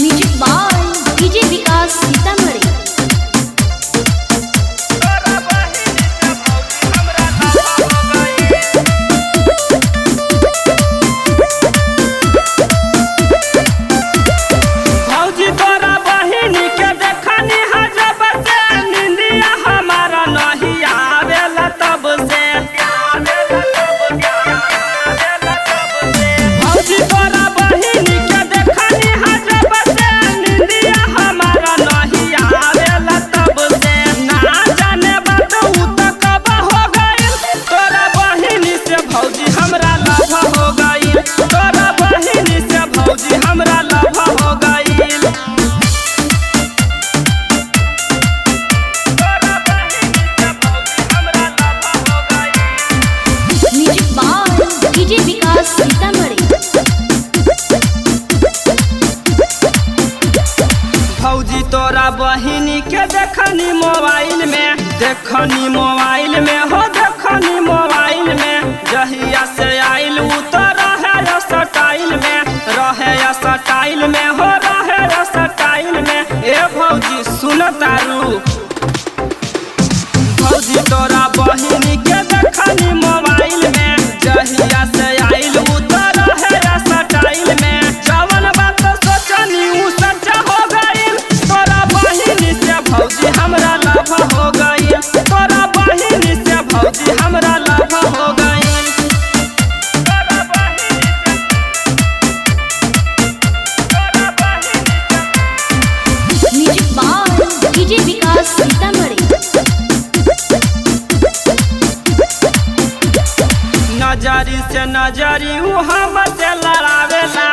Music by DJ विकास सीतामढ़ी। भौजी तोरा बहिनी के देखनी हजब से निंदिया हमारा नहीं आवेला तब से। भौजी तोरा बहिनी के देखनी हजब से निंदिया हमारा नहीं आवेला तब से। ना जाने बात उ तो कब हो गइल तोरा बहिनी से भौजी हमरा लव हो गइल। तोरा बहिनी से भौजी हमरा लव हो गइल। म्यूजिक बाय डीजे विकास सीतामढ़ी। भौजी तोरा बहिनी के देखनी मोबाइल में हो देखनी मोबाइल में। जहिया से आइल उ तो रहे स्टाइल में हो रहे स्टाइल में। ए भौजी सुन तारू भौजी तोरा बहिनी के देखनी मोबाइल में। जहिया से आइल उ तो रहे स्टाइल में। जवन बात सोचनी उ सच हो गइल। तोरा बहिनी से भौजी हमरा लव हो गइल। तोरा बहिनी से भौजी हमरा लव हो गइल। म्यूजिक बाय डीजे विकास सीतामढ़ी। नजरी से नजरी उ हमसे लड़ावेला